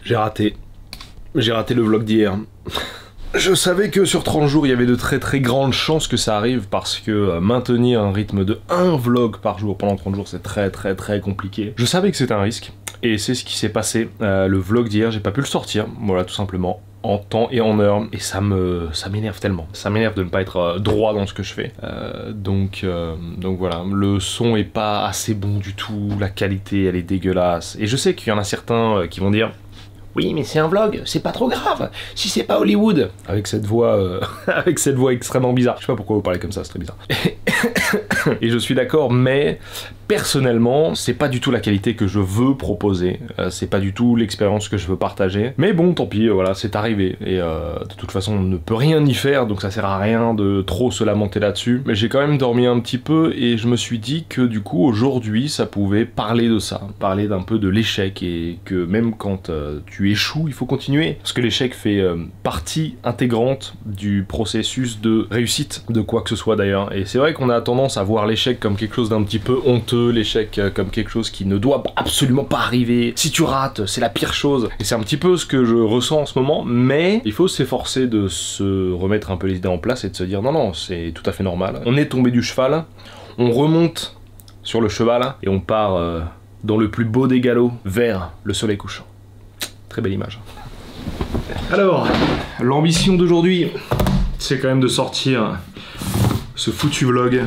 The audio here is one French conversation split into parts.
J'ai raté le vlog d'hier. Je savais que sur 30 jours, il y avait de très grandes chances que ça arrive parce que maintenir un rythme de 1 vlog par jour pendant 30 jours, c'est très compliqué. Je savais que c'était un risque et c'est ce qui s'est passé. Le vlog d'hier, j'ai pas pu le sortir, voilà, tout simplement, en temps et en heure, et ça m'énerve tellement. Ça m'énerve de ne pas être droit dans ce que je fais. Donc voilà, le son est pas assez bon du tout, la qualité elle est dégueulasse. Et je sais qu'il y en a certains qui vont dire: oui, mais c'est un vlog, c'est pas trop grave, si c'est pas Hollywood. Avec cette voix extrêmement bizarre. Je sais pas pourquoi vous parlez comme ça, c'est très bizarre. Et je suis d'accord, mais personnellement, c'est pas du tout la qualité que je veux proposer, c'est pas du tout l'expérience que je veux partager. Mais bon, tant pis, voilà, c'est arrivé. Et de toute façon, on ne peut rien y faire, donc ça sert à rien de trop se lamenter là-dessus. Mais j'ai quand même dormi un petit peu et je me suis dit que du coup, aujourd'hui, ça pouvait parler de ça, parler d'un peu de l'échec, et que même quand tu échoues, il faut continuer. Parce que l'échec fait partie intégrante du processus de réussite de quoi que ce soit d'ailleurs. Et c'est vrai qu'on a tendance à voir l'échec comme quelque chose d'un petit peu honteux, l'échec comme quelque chose qui ne doit absolument pas arriver. Si tu rates, c'est la pire chose. Et c'est un petit peu ce que je ressens en ce moment, mais il faut s'efforcer de se remettre un peu les idées en place et de se dire non, c'est tout à fait normal. On est tombé du cheval, on remonte sur le cheval et on part dans le plus beau des galops vers le soleil couchant. Très belle image. Alors, l'ambition d'aujourd'hui, c'est quand même de sortir ce foutu vlog.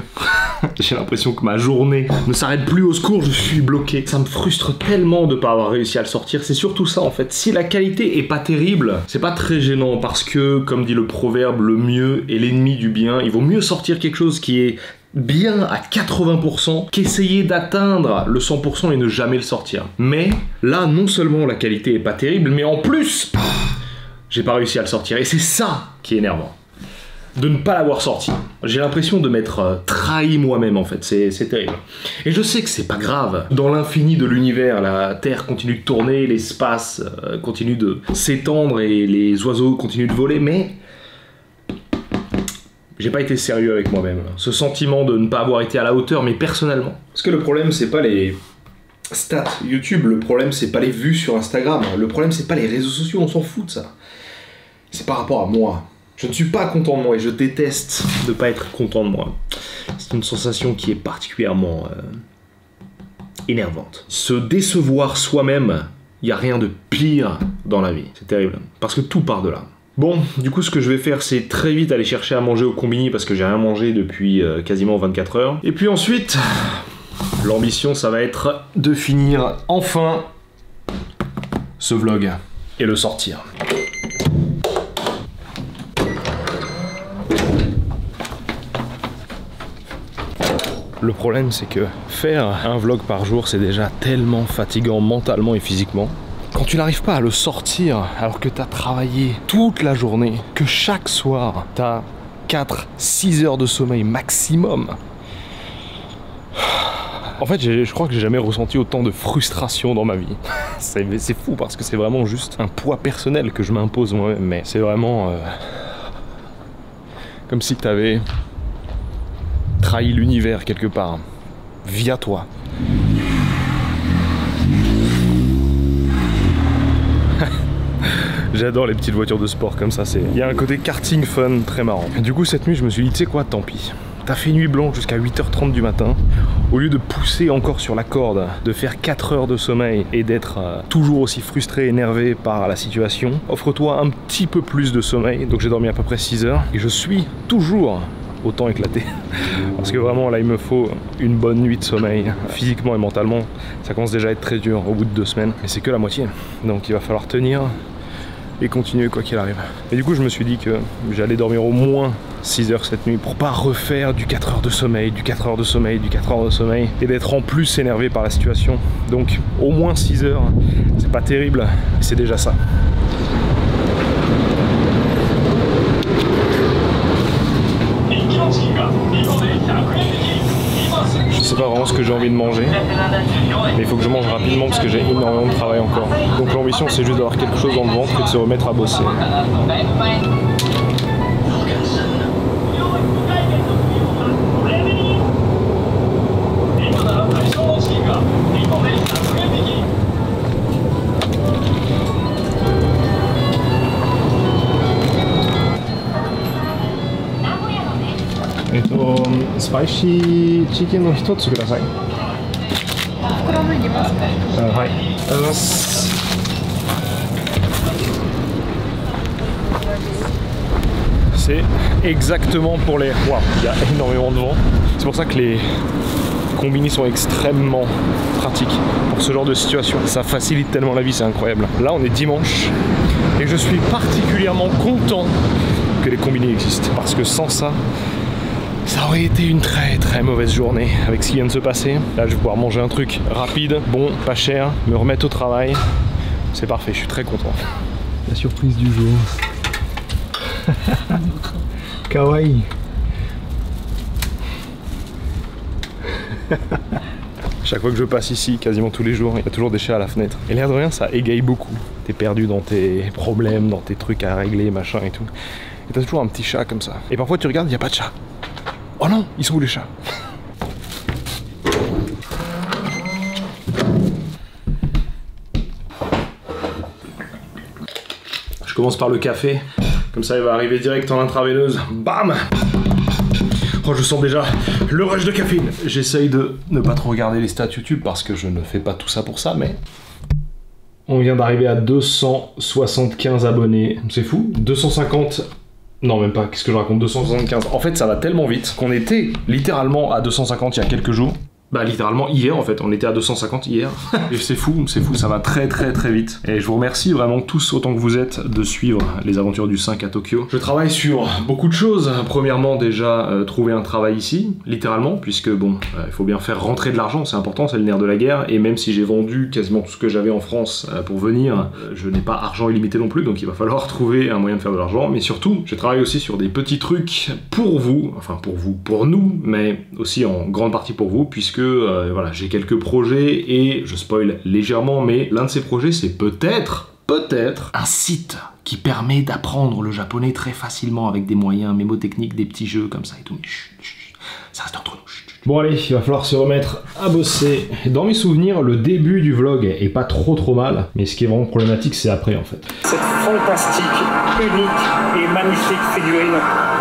J'ai l'impression que ma journée ne s'arrête plus, au secours, je suis bloqué. Ça me frustre tellement de pas avoir réussi à le sortir, c'est surtout ça en fait. Si la qualité est pas terrible, c'est pas très gênant parce que, comme dit le proverbe, le mieux est l'ennemi du bien. Il vaut mieux sortir quelque chose qui est bien à 80% qu'essayer d'atteindre le 100% et ne jamais le sortir. Mais là, non seulement la qualité est pas terrible, mais en plus, j'ai pas réussi à le sortir. Et c'est ça qui est énervant. De ne pas l'avoir sorti. J'ai l'impression de m'être trahi moi-même en fait, c'est terrible. Et je sais que c'est pas grave. Dans l'infini de l'univers, la Terre continue de tourner, l'espace continue de s'étendre et les oiseaux continuent de voler, mais j'ai pas été sérieux avec moi-même. Ce sentiment de ne pas avoir été à la hauteur, mais personnellement. Parce que le problème, c'est pas les stats YouTube, le problème, c'est pas les vues sur Instagram, le problème, c'est pas les réseaux sociaux, on s'en fout de ça. C'est par rapport à moi. Je ne suis pas content de moi et je déteste de pas être content de moi. C'est une sensation qui est particulièrement énervante. Se décevoir soi-même, il n'y a rien de pire dans la vie. C'est terrible. Parce que tout part de là. Bon, du coup, ce que je vais faire, c'est très vite aller chercher à manger au combini parce que j'ai rien mangé depuis quasiment 24 heures. Et puis ensuite, l'ambition, ça va être de finir enfin ce vlog et le sortir. Le problème, c'est que faire un vlog par jour, c'est déjà tellement fatigant mentalement et physiquement. Quand tu n'arrives pas à le sortir alors que tu as travaillé toute la journée, que chaque soir, tu as 4-6 heures de sommeil maximum. En fait, je crois que j'ai jamais ressenti autant de frustration dans ma vie. C'est fou parce que c'est vraiment juste un poids personnel que je m'impose moi-même. Mais c'est vraiment comme si tu avais trahi l'univers quelque part, via toi. J'adore les petites voitures de sport comme ça, il y a un côté karting fun très marrant. Du coup cette nuit je me suis dit, tu sais quoi, tant pis. T'as fait nuit blanche jusqu'à 8h30 du matin. Au lieu de pousser encore sur la corde, de faire 4 heures de sommeil et d'être toujours aussi frustré, énervé par la situation, offre-toi un petit peu plus de sommeil. Donc j'ai dormi à peu près 6 heures et je suis toujours autant éclaté. Parce que vraiment là il me faut une bonne nuit de sommeil, physiquement et mentalement. Ça commence déjà à être très dur au bout de 2 semaines. Mais c'est que la moitié. Donc il va falloir tenir et continuer quoi qu'il arrive. Et du coup je me suis dit que j'allais dormir au moins 6 heures cette nuit pour pas refaire du 4 heures de sommeil, du 4 heures de sommeil, du 4 heures de sommeil et d'être en plus énervé par la situation. Donc au moins 6 heures, c'est pas terrible, mais c'est déjà ça. Je sais pas vraiment ce que j'ai envie de manger, mais il faut que je mange rapidement parce que j'ai énormément de travail encore. Donc l'ambition c'est juste d'avoir quelque chose dans le ventre et de se remettre à bosser. スパイシーチキンの一つください。袋もいりますか？はい。ありがとうございます。C'est exactement pour les... Waouh, il y a énormément de vent. C'est pour ça que les combini sont extrêmement pratiques pour ce genre de situation. Ça facilite tellement la vie, c'est incroyable. Là, on est dimanche et je suis particulièrement content que les combini existent parce que sans ça, ça aurait été une très très mauvaise journée avec ce qui vient de se passer. Là, je vais pouvoir manger un truc rapide, bon, pas cher, me remettre au travail. C'est parfait, je suis très content. La surprise du jour. Kawaii. Chaque fois que je passe ici, quasiment tous les jours, il y a toujours des chats à la fenêtre. Et l'air de rien, ça égaye beaucoup. T'es perdu dans tes problèmes, dans tes trucs à régler, machin et tout. Et t'as toujours un petit chat comme ça. Et parfois tu regardes, il n'y a pas de chat. Oh non, ils sont où les chats? Je commence par le café. Comme ça, il va arriver direct en intraveineuse. Bam! Oh, je sens déjà le rush de caféine. J'essaye de ne pas trop regarder les stats YouTube parce que je ne fais pas tout ça pour ça, mais... On vient d'arriver à 275 abonnés. C'est fou. 250... Non, même pas. Qu'est-ce que je raconte? 275. En fait, ça va tellement vite qu'on était littéralement à 250 il y a quelques jours. Bah littéralement hier en fait, on était à 250 hier. Et c'est fou, ça va très très très vite. Et je vous remercie vraiment tous autant que vous êtes de suivre les aventures du 5 à Tokyo. Je travaille sur beaucoup de choses. Premièrement déjà trouver un travail ici, littéralement, puisque bon, il faut bien faire rentrer de l'argent, c'est important, c'est le nerf de la guerre. Et même si j'ai vendu quasiment tout ce que j'avais en France pour venir, je n'ai pas argent illimité non plus, donc il va falloir trouver un moyen de faire de l'argent. Mais surtout, je travaille aussi sur des petits trucs pour vous, enfin pour vous, pour nous, mais aussi en grande partie pour vous, puisque voilà, j'ai quelques projets et je spoil légèrement, mais l'un de ces projets c'est peut-être un site qui permet d'apprendre le japonais très facilement avec des moyens mémotechniques, des petits jeux comme ça et tout, mais chut, chut, ça reste entre nous. Chut. Bon allez, il va falloir se remettre à bosser. Dans mes souvenirs, le début du vlog est pas trop mal, mais ce qui est vraiment problématique, c'est après en fait. Cette fantastique, unique et magnifique figurine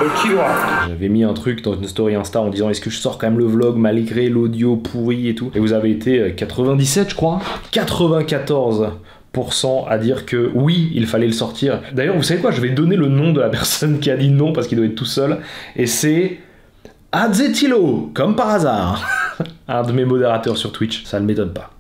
de Killua. J'avais mis un truc dans une story Insta en disant est-ce que je sors quand même le vlog malgré l'audio pourri et tout. Et vous avez été 97 je crois, 94% à dire que oui, il fallait le sortir. D'ailleurs, vous savez quoi, je vais donner le nom de la personne qui a dit non parce qu'il doit être tout seul. Et c'est... Adzetilo, comme par hasard. Un de mes modérateurs sur Twitch, ça ne m'étonne pas.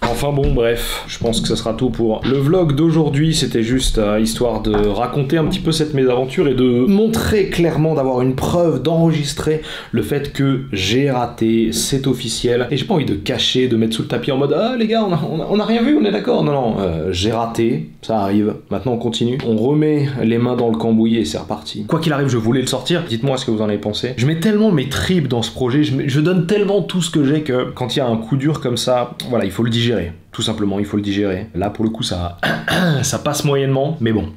Enfin bon, bref, je pense que ce sera tout pour le vlog d'aujourd'hui. C'était juste histoire de raconter un petit peu cette mésaventure et de montrer clairement, d'avoir une preuve, d'enregistrer le fait que j'ai raté, c'est officiel. Et j'ai pas envie de cacher, de mettre sous le tapis en mode « Ah les gars, on a rien vu, on est d'accord ?» Non, j'ai raté, ça arrive. Maintenant on continue. On remet les mains dans le cambouis et c'est reparti. Quoi qu'il arrive, je voulais le sortir. Dites-moi ce que vous en avez pensé. Je mets tellement mes tripes dans ce projet, je donne tellement tout ce que j'ai que quand il y a un coup dur comme ça, voilà, il faut le digérer. Tout simplement, il faut le digérer. Là, pour le coup, ça passe moyennement, mais bon,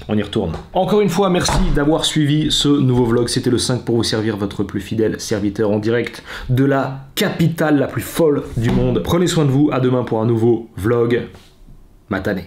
on y retourne. Encore une fois, merci d'avoir suivi ce nouveau vlog. C'était le 5 pour vous servir, votre plus fidèle serviteur en direct de la capitale la plus folle du monde. Prenez soin de vous, à demain pour un nouveau vlog. Matane.